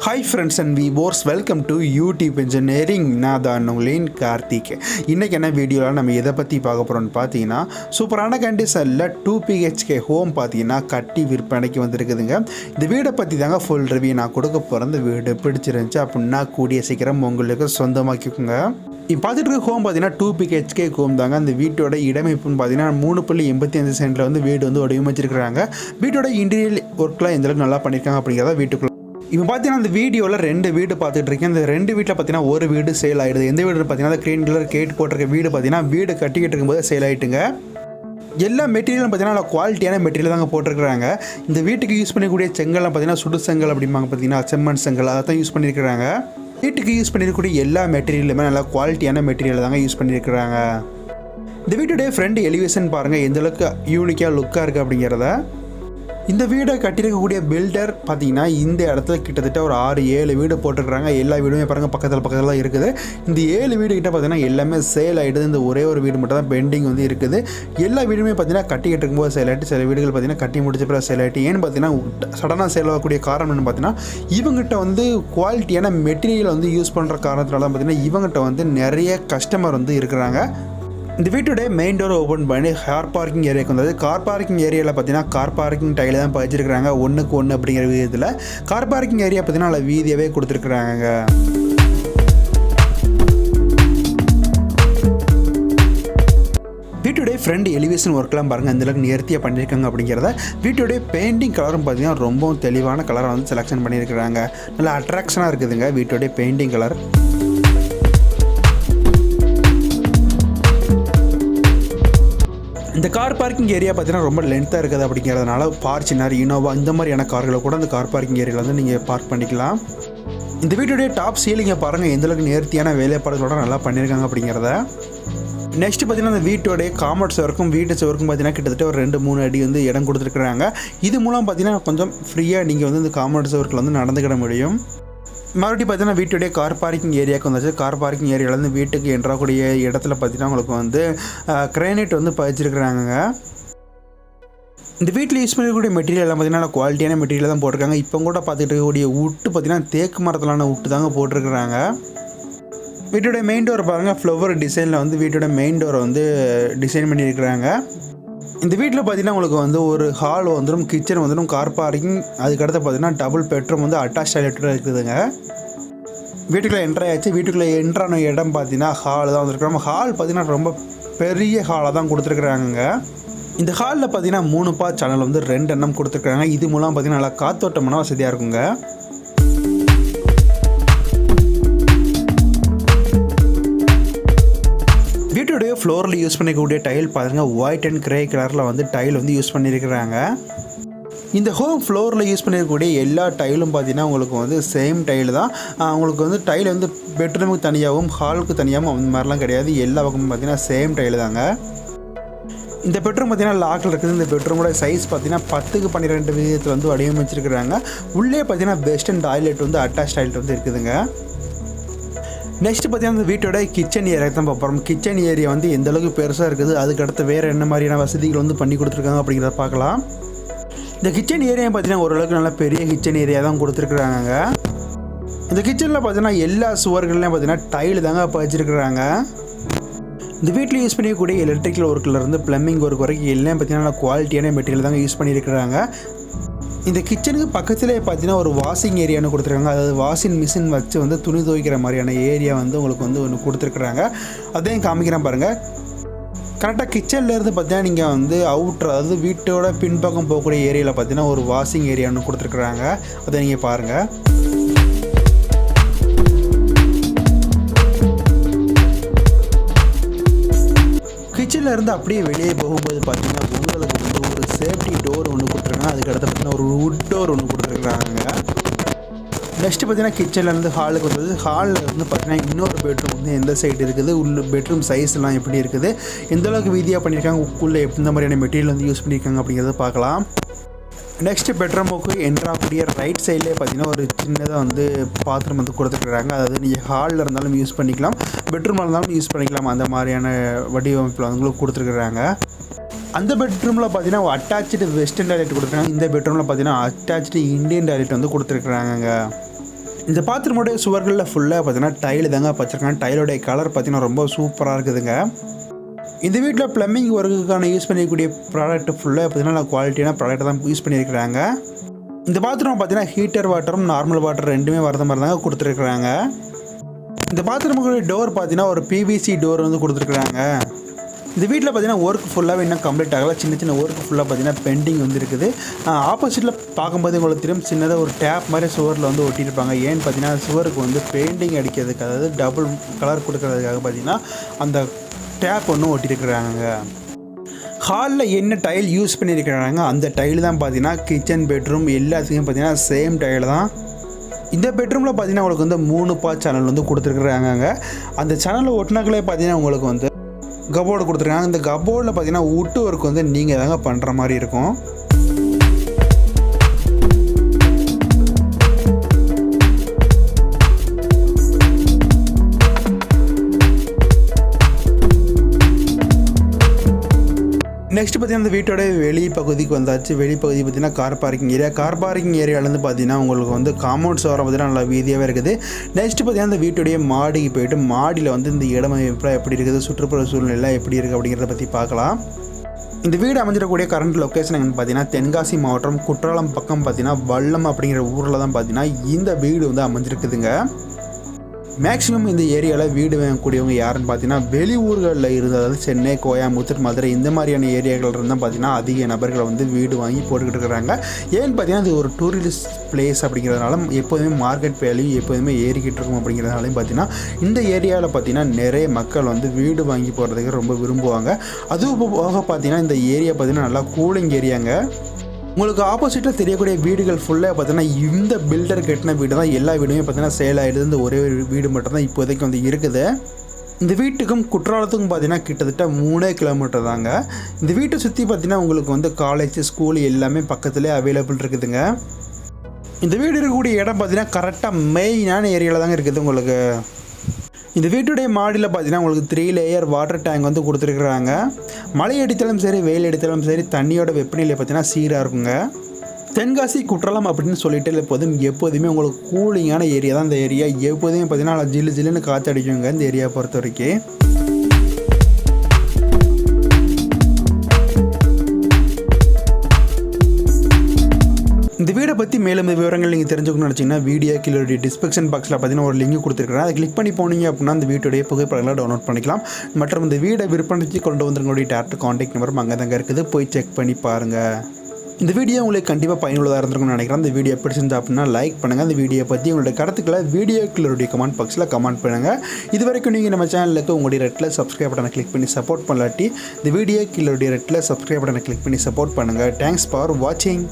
Hi friends and viewers, welcome to YouTube Engineering. நான் தான் உங்களின் கார்த்திக். இன்றைக்கி என்ன வீடியோவில் நம்ம எதை பற்றி பார்க்க போகிறோம்னு பார்த்தீங்கன்னா, சூப்பரான கண்டிஷனில் 2 BHK ஹோம் பார்த்தீங்கன்னா கட்டி விற்பனைக்கு வந்துருக்குதுங்க. இந்த வீடை பற்றி தாங்க ஃபுல் ரிவ்யூ நான் கொடுக்க போகிறேன். இந்த வீடு பிடிச்சிருந்துச்சு அப்படின்னா கூடிய சீக்கிரம் உங்களுக்கு சொந்தமாக்கிக்கோங்க. இப்போ பார்த்துட்டு இருக்க ஹோம் பார்த்தீங்கன்னா 2 BHK ஹோம் தாங்க. அந்த வீட்டோட இடமைப்புன்னு பார்த்தீங்கன்னா 3.85 சென்டில் வந்து வீடு வந்து வடிவமைச்சிருக்கிறாங்க. வீட்டோட இன்டீரியர் ஒர்க்லாம் எந்தளவுக்கு நல்லா பண்ணியிருக்காங்க அப்படிங்கிறத வீட்டுக்குள்ள இப்போ பார்த்தீங்கன்னா அந்த வீடியோவில் 2 வீடு பார்த்துட்டு இருக்கேன். இந்த 2 வீட்டில் பார்த்தீங்கன்னா ஒரு வீடு சேல் ஆகிடுது. எந்த வீடு பார்த்தீங்கன்னா க்ரீன் கலர் கேட் போட்டிருக்க வீடு பார்த்தீங்கன்னா வீடு கட்டிக்கிட்டு இருக்கும்போது சேல் ஆகிட்டுங்க. எல்லா மெட்டீரியலும் பார்த்தீங்கன்னா குவாலிட்டியான மெட்டீரியல் தாங்க போட்டிருக்கிறாங்க. இந்த வீட்டுக்கு யூஸ் பண்ணக்கூடிய செங்கல்லாம் பார்த்தீங்கன்னா சுடு செங்கல் அப்படிம்பாங்க, பார்த்தீங்கன்னா செம்மண் செங்கல் அதை தான் யூஸ் பண்ணியிருக்கிறாங்க. வீட்டுக்கு யூஸ் பண்ணியிருக்கக்கூடிய எல்லா மெட்டீரியலுமே நல்லா குவாலிட்டியான மெட்டீரியல் தாங்க யூஸ் பண்ணியிருக்கிறாங்க. இந்த வீட்டுடைய ஃப்ரண்ட் எலிவேஷன் பாருங்கள் எந்தளவுக்கு யூனிக்காக லுக்காக இருக்குது அப்படிங்கிறத. இந்த வீடை கட்டியிருக்கக்கூடிய பில்டர் பார்த்தீங்கன்னா இந்த இடத்துல கிட்டத்தட்ட ஒரு 6-7 வீடு போட்டிருக்கிறாங்க. எல்லா வீடுமே பாருங்கள் பக்கத்தில் இருக்குது. இந்த 7 வீடு கிட்ட பார்த்தீங்கன்னா எல்லாமே சேல் ஆகிடுது. இந்த ஒரே ஒரு வீடு மட்டும் தான் பெண்டிங் வந்து இருக்குது. எல்லா வீடுமே பார்த்தீங்கன்னா கட்டிக்கிட்டு இருக்கும்போது சேல் ஆகிட்டு, சில வீடுகள் பார்த்தீங்கன்னா கட்டி முடிச்ச பிறகு சேல் ஆகிட்டு. ஏன்னு பார்த்தீங்கன்னா சடனாக சேல் ஆகக்கூடிய காரணம் என்னன்னு பார்த்தீங்கன்னா இவங்ககிட்ட வந்து குவாலிட்டியான மெட்டீரியல் வந்து யூஸ் பண்ணுற காரணத்தினால தான் பார்த்தீங்கன்னா இவங்ககிட்ட வந்து நிறைய கஸ்டமர் வந்து இருக்கிறாங்க. இந்த வீட்டுடைய மெயின் டோர் ஓப்பன் பண்ணி கார் பார்க்கிங் ஏரியாவுக்கு வந்தது. கார் பார்க்கிங் ஏரியாவில் பார்த்தீங்கன்னா கார் பார்க்கிங் டைல தான் பதிச்சிருக்கிறாங்க 1:1 அப்படிங்கிற விதத்தில். கார் பார்க்கிங் ஏரியா பார்த்தீங்கன்னா நல்லா வீதியாகவே கொடுத்துருக்குறாங்க. வீட்டுடைய ஃப்ரண்ட் எலிவேஷன் ஒர்க்லாம் பாருங்கள் அந்தளவுக்கு நேர்த்தியாக பண்ணியிருக்காங்க அப்படிங்கிறத. வீட்டுடைய பெயிண்டிங் கலரும் பார்த்தீங்கன்னா ரொம்பவும் தெளிவான கலரை வந்து செலெக்ஷன் பண்ணியிருக்கிறாங்க. நல்லா அட்ராக்ஷனாக இருக்குதுங்க வீட்டுடைய பெயிண்டிங் கலர். இந்த கார் பார்க்கிங் ஏரியா பார்த்தீங்கன்னா ரொம்ப லென்த்தாக இருக்குது அப்படிங்கிறதுனால ஃபார்ச்சுனர், இனோவா இந்த மாதிரியான கார்களை கூட அந்த கார் பார்க்கிங் ஏரியாவில் வந்து நீங்கள் பார்க் பண்ணிக்கலாம். இந்த வீட்டுடைய டாப் சீலிங்கை பாருங்கள் எந்தளவுக்கு நேர்த்தியான வேலைப்பாடுகளோட நல்லா பண்ணியிருக்காங்க அப்படிங்கிறத. நெக்ஸ்ட் பார்த்தீங்கன்னா அந்த வீட்டோடைய காமர்ஸ் வரைக்கும் வீட்டு சுவருக்கும் பார்த்தீங்கன்னா கிட்டத்தட்ட ஒரு 2-3 அடி வந்து இடம் கொடுத்துருக்குறாங்க. இது மூலம் பார்த்தீங்கன்னா கொஞ்சம் ஃப்ரீயாக நீங்கள் வந்து இந்த காமர்ஸ் ஒர்க்கில் வந்து நடந்துக்கிட முடியும். மறுபடியும் பார்த்தீங்கன்னா வீட்டுடைய கார் பார்க்கிங் ஏரியாவுக்கு வந்துச்சு. கார் பார்க்கிங் ஏரியாவிலேருந்து வீட்டுக்கு என்ட்ராகக்கூடிய இடத்துல பார்த்தீங்கன்னா உங்களுக்கு வந்து கிரானைட் வந்து பதிச்சிருக்கிறாங்க. இந்த வீட்டில் யூஸ் பண்ணக்கூடிய மெட்டீரியல் எல்லாம் பார்த்தீங்கன்னா குவாலிட்டியான மெட்டீரியல் தான் போட்டிருக்காங்க. இப்போ கூட பார்த்துட்டு இருக்கக்கூடிய உட்டு பார்த்தீங்கன்னா தேக்கு மரத்திலான உட்டு தாங்க போட்டிருக்கிறாங்க. வீட்டுடைய மெயின் டோர் பாருங்கள் ஃப்ளவர் டிசைனில் வந்து வீட்டோட மெயின் டோரை வந்து டிசைன் பண்ணியிருக்கிறாங்க. இந்த வீட்டில் பார்த்தீங்கன்னா உங்களுக்கு வந்து ஒரு ஹால் வந்துடும், கிச்சன் வந்துடும், கார் பார்க்கிங், அதுக்கடுத்து பார்த்தீங்கன்னா டபுள் பெட்ரூம் வந்து அட்டாச் டாய்லெட்டோட இருக்குதுங்க. வீட்டுக்குள்ளே என்ட்ரி ஆச்சு. வீட்டுக்குள்ளே என்ட்ரான இடம் பார்த்தீங்கன்னா ஹால் தான் வந்துருக்குறோம். ஹால் பார்த்தீங்கன்னா ரொம்ப பெரிய ஹாலாக தான் கொடுத்துருக்குறாங்க. இந்த ஹாலில் பார்த்தீங்கன்னா 3 பார்ட் சேனல் வந்து 2 எண்ணம் கொடுத்துருக்குறாங்க. இது மூலம் பார்த்தீங்கன்னா நல்லா காத்தோட்டமான வசதியாக இருக்குங்க. வீட்டுடைய ஃப்ளோரில் யூஸ் பண்ணிக்கக்கூடிய டைல் பாருங்கள் ஒயிட் அண்ட் கிரே கலரில் வந்து டைல் வந்து யூஸ் பண்ணியிருக்கிறாங்க. இந்த ஹோம் ஃப்ளோரில் யூஸ் பண்ணியிருக்கக்கூடிய எல்லா டைலும் பார்த்தீங்கன்னா உங்களுக்கு வந்து சேம் டைல் தான். உங்களுக்கு வந்து டைல் வந்து பெட்ரூமுக்கு தனியாகவும் ஹாலுக்கு தனியாகவும் அந்த மாதிரிலாம் கிடையாது. எல்லா பக்கமும் பார்த்தீங்கன்னா சேம் டைல் தாங்க. இந்த பெட்ரூம் பார்த்தீங்கன்னா லாக்கில் இருக்குது. இந்த பெட்ரூமோட சைஸ் பார்த்தீங்கன்னா 10x12 விதத்தில் வந்து வடிவமைச்சிருக்கிறாங்க. உள்ளே பார்த்தீங்கன்னா வெஸ்டர்ன் டாய்லெட் வந்து அட்டாச் டாய்லெட் வந்து இருக்குதுங்க. நெக்ஸ்ட் பார்த்தீங்கன்னா இந்த வீட்டோட கிச்சன் ஏரியா தான் பார்ப்போம். கிச்சன் ஏரியா வந்து எந்த அளவுக்கு பெருசாக இருக்குது, அதுக்கடுத்து வேறு என்ன மாதிரியான வசதிகள் வந்து பண்ணி கொடுத்துருக்காங்க அப்படிங்கிறத பார்க்கலாம். இந்த கிச்சன் ஏரியா பார்த்தீங்கன்னா ஓரளவுக்கு நல்லா பெரிய கிச்சன் ஏரியா தான் கொடுத்துருக்குறாங்க. இந்த கிச்சனில் பார்த்தீங்கன்னா எல்லா சுவர்கள்லையும் பார்த்தீங்கன்னா டைல் தாங்க பதிச்சிருக்கிறாங்க. இந்த வீட்டில் யூஸ் பண்ணிக்கக்கூடிய எலக்ட்ரிக்கல் ஒர்க்கிலேருந்து ப்ளம்பிங் ஒர்க் வரைக்கும் எல்லாம் பார்த்தீங்கன்னா குவாலிட்டியான மெட்டீரியல் தாங்க யூஸ் பண்ணியிருக்கிறாங்க. இந்த கிச்சனுக்கு பக்கத்திலே பார்த்தீங்கன்னா ஒரு வாஷிங் ஏரியான்னு கொடுத்துருக்காங்க. அதாவது வாஷிங் மிஷின் வச்சு வந்து துணி துவைக்கிற மாதிரியான ஏரியா வந்து உங்களுக்கு வந்து ஒன்று கொடுத்துருக்குறாங்க. அதையும் காமிக்கிறேன் பாருங்கள். கரெக்டாக கிச்சன்லேருந்து பார்த்தீங்கன்னா நீங்கள் வந்து அவுட்ரு, அதாவது வீட்டோட பின்பக்கம் போகக்கூடிய ஏரியாவில் பார்த்தீங்கன்னா ஒரு வாஷிங் ஏரியான்னு கொடுத்துருக்குறாங்க. அதை நீங்கள் பாருங்கள். கிச்சனில் இருந்து அப்படியே வெளியே போகும்போது பார்த்தீங்கன்னா உங்களுக்கு வந்து ஒரு சேஃப்டி டோர் ஒன்று கொடுத்துருக்காங்க. அதுக்கடுத்து பார்த்தீங்கன்னா ஒரு வுட் டோர் ஒன்று கொடுத்துருக்குறாங்க. நெக்ஸ்ட்டு பார்த்தீங்கன்னா கிச்சன்லேருந்து ஹாலுக்கு வந்தது. ஹாலில் வந்து பார்த்தீங்கன்னா இன்னொரு பெட்ரூம் வந்து எந்த சைடு இருக்குது, உள்ள பெட்ரூம் சைஸ்லாம் எப்படி இருக்குது, எந்த அளவுக்கு வீதியாக பண்ணியிருக்காங்க, உள்ள எந்த மாதிரியான மெட்டீரியல் வந்து யூஸ் பண்ணியிருக்காங்க அப்படிங்கிறத பார்க்கலாம். நெக்ஸ்ட்டு பெட்ரூமுக்கு என்ட்ராகக்கூடிய ரைட் சைட்லேயே பார்த்தீங்கன்னா ஒரு சின்னதாக வந்து பாத்ரூம் வந்து கொடுத்துருக்குறாங்க. அதாவது நீங்கள் ஹாலில் இருந்தாலும் யூஸ் பண்ணிக்கலாம், பெட்ரூமில் இருந்தாலும் யூஸ் பண்ணிக்கலாம். அந்த மாதிரியான வடிவமைப்பில் வந்து கொடுத்துருக்குறாங்க. அந்த பெட்ரூமில் பார்த்தீங்கன்னா அட்டாச்சு வெஸ்டர்ன் டாய்லெட் கொடுத்துருக்காங்க. இந்த பெட்ரூமில் பார்த்தீங்கன்னா அட்டாச்சு இந்தியன் டாய்லெட் வந்து கொடுத்துருக்குறாங்க. இந்த பாத்ரூமோடைய சுவர்களில் ஃபுல்லாக பார்த்தீங்கன்னா டைல் தாங்க வச்சுருக்காங்க. டைலோடைய கலர் பார்த்தீங்கன்னா ரொம்ப சூப்பராக இருக்குதுங்க. இந்த வீட்டில் ப்ளம்பிங் ஒர்க்குக்கான யூஸ் பண்ணிக்கக்கூடிய ப்ராடக்ட் ஃபுல்லாக பார்த்தீங்கன்னா குவாலிட்டியான ப்ராடக்ட் தான் யூஸ் பண்ணியிருக்கிறாங்க. இந்த பாத்ரூம் பார்த்தீங்கன்னா ஹீட்டர் வாட்டரும் நார்மல் வாட்டர் ரெண்டுமே வரத மாதிரி தாங்க கொடுத்துருக்குறாங்க. இந்த பாத்ரூமுடைய டோர் பார்த்தீங்கன்னா ஒரு பிவிசி டோர் வந்து கொடுத்துருக்குறாங்க. இந்த வீட்டில் பார்த்தீங்கன்னா ஒர்க் ஃபுல்லாகவே இன்னும் கம்ப்ளீட் ஆகலை. சின்ன சின்ன ஒர்க் ஃபுல்லாக பார்த்தீங்கன்னா பெண்டிங் வந்து இருக்குது. ஆப்போசிட்டில் பார்க்கும்போது உங்களுக்கு தெரியும் சின்னதாக ஒரு டேப் மாதிரி சுவரில் வந்து ஒட்டியிருப்பாங்க. ஏன்னு பார்த்தீங்கன்னா சுவருக்கு வந்து பெயிண்டிங் அடிக்கிறதுக்கு, அதாவது டபுள் கலர் கொடுக்கறதுக்காக பார்த்தீங்கன்னா அந்த டேப் ஒன்று ஒட்டியிருக்கிறாங்க. ஹாலில் என்ன டைல் யூஸ் பண்ணியிருக்கிறாங்க அந்த டைல் தான் பார்த்தீங்கன்னா கிச்சன் பெட்ரூம் எல்லாத்துக்கும் பார்த்தீங்கன்னா சேம் டைல் தான். இந்த பெட்ரூமில் பார்த்தீங்கன்னா உங்களுக்கு வந்து 3 பார்ட் சேனல் வந்து கொடுத்துருக்குறாங்க. அந்த சேனலில் ஒட்டினாக்களே பார்த்தீங்கன்னா உங்களுக்கு வந்து கபோர்டு கொடுத்துருக்காங்க. இந்த கபோர்டில் பார்த்தீங்கன்னா வுட்டு ஒர்க் வந்து நீங்கள் தாங்க பண்ணுற மாதிரி இருக்கும். நெக்ஸ்ட் பார்த்தீங்கன்னா இந்த வீட்டோட வெளி பகுதிக்கு வந்தாச்சு. வெளிப்பகுதி பார்த்தீங்கன்னா car parking area. Car parking ஏரியாவிலேருந்து பார்த்தீங்கன்னா உங்களுக்கு வந்து காம்பவுண்ட் சோரை பார்த்தீங்கன்னா நல்லா வீதியாகவே இருக்குது. நெக்ஸ்ட் பார்த்தீங்கன்னா இந்த வீட்டுடைய மாடிக்கு போயிட்டு மாடியில் வந்து இந்த இடம் எப்படி இருக்குது, சுற்றுப்புற சூழ்நிலை எப்படி இருக்குது அப்படிங்கிறத பற்றி பார்க்கலாம். இந்த வீடு அமைஞ்சிடக்கூடிய கரண்ட் லொக்கேஷன் எங்கன்னு பார்த்தீங்கன்னா தென்காசி மாவட்டம் குற்றாலம் பக்கம் பார்த்தீங்கன்னா வல்லம் அப்படிங்கிற ஊரில் தான் பார்த்தீங்கன்னா இந்த வீடு வந்து அமைஞ்சிருக்குதுங்க. மேக்ஸிமம் இந்த ஏரியாவில் வீடு வாங்கக்கூடியவங்க யாருன்னு பார்த்தீங்கன்னா வெளியூர்களில் இருந்து, அதாவது சென்னை, கோயம்புத்தூர், மதுரை இந்த மாதிரியான ஏரியாக்கள் இருந்தால் பார்த்தீங்கன்னா அதிக நபர்களை வந்து வீடு வாங்கி போட்டுக்கிட்டு இருக்கிறாங்க. ஏன்னு பார்த்தீங்கன்னா இது ஒரு டூரிஸ்ட் பிளேஸ் அப்படிங்கிறதுனால எப்போதுமே மார்க்கெட் வேல்யூ எப்போதுமே ஏறிக்கிட்டு இருக்கும். அப்படிங்கிறதுனாலையும் பார்த்தீங்கன்னா இந்த ஏரியாவில் பார்த்தீங்கன்னா நிறைய மக்கள் வந்து வீடு வாங்கி போகிறதுக்கு ரொம்ப விரும்புவாங்க. அதுவும் போக பார்த்தீங்கன்னா இந்த ஏரியா பார்த்தீங்கன்னா நல்லா கூலிங் ஏரியாங்க. உங்களுக்கு ஆப்போசிட்டில் தெரியக்கூடிய வீடுகள் ஃபுல்லாக பார்த்தீங்கன்னா இந்த பில்டர் கட்டின வீடு தான். எல்லா வீடுமே பார்த்தீங்கன்னா சேல் ஆகிடுது. இந்த ஒரே வீடு மட்டும்தான் இப்போதைக்கு வந்து இருக்குது. இந்த வீட்டுக்கும் குற்றாலத்துக்கும் பார்த்தீங்கன்னா கிட்டத்தட்ட 3 கிலோமீட்டர் தாங்க. இந்த வீட்டை சுற்றி பார்த்தீங்கன்னா உங்களுக்கு வந்து காலேஜ், ஸ்கூல் எல்லாமே பக்கத்துலேயே அவைலபிள் இருக்குதுங்க. இந்த வீடு இருக்கக்கூடிய இடம் பார்த்தீங்கன்னா கரெக்டாக மெயினான ஏரியாவில் தாங்க இருக்குது. உங்களுக்கு இந்த வீட்டுடைய மாடியில் பார்த்தீங்கன்னா உங்களுக்கு 3 லேயர் வாட்டர் டேங்க் வந்து கொடுத்துருக்குறாங்க. மழை அடித்தாலும் சரி, வெயில் அடித்தாலும் சரி, தண்ணியோட வெப்பநிலை பார்த்தீங்கன்னா சீராக இருக்குங்க. தென்காசி குற்றாலம் அப்படின்னு சொல்லிட்டு எப்போதுமே உங்களுக்கு கூலிங்கான ஏரியா தான் இந்த ஏரியா. எப்போதுமே பார்த்தீங்கன்னா ஜில்லு ஜில்லுன்னு காற்று அடிக்குங்க இந்த ஏரியா பொறுத்த வரைக்கும். இந்த வீடை பற்றி மேலும் விவரங்கள் நீங்கள் தெரிஞ்சுக்கணும்னு நினச்சிங்கன்னா வீடியோ கீழே டிஸ்கிரிப்ஷன் பாக்ஸில் பார்த்தீங்கன்னா ஒரு லிங்க் கொடுத்துருக்குறேன். அதை கிளிக் பண்ணி போனீங்க அப்படின்னா அந்த வீட்டுடைய புகைப்படங்களை டவுன்லோட் பண்ணிக்கலாம். மற்றும் இந்த வீடை விற்பனைக்கு கொண்டு வந்தவங்களுடைய டேரக்ட் கான்டாக்ட் நம்பரும் அங்கே தாங்க இருக்குது, போய் செக் பண்ணி பாருங்கள். இந்த வீடியோ உங்களுக்கு கண்டிப்பாக பயனுள்ளதாக இருந்திருக்கும்னு நினைக்கிறேன். இந்த வீடியோ பிடிச்சிருந்தா அப்படின்னா லைக் பண்ணுங்கள். இந்த வீடியோ பற்றி உங்களுடைய கருத்துக்களை வீடியோ கீழே கமெண்ட் பாக்ஸில் கமெண்ட் பண்ணுங்கள். இது வரைக்கும் நீங்கள் நம்ம சேனலுக்கு உங்களுடைய ரெட்டில் சப்ஸ்கிரைப் பட்டனை கிளிக் பண்ணி சப்போர்ட் பண்ணலாட்டி இந்த வீடியோ கீழே ரெட்டில் சப்ஸ்கிரைப் பட்டனை கிளிக் பண்ணி சப்போர்ட் பண்ணுங்கள். தேங்க்ஸ் ஃபார் வாட்சிங்.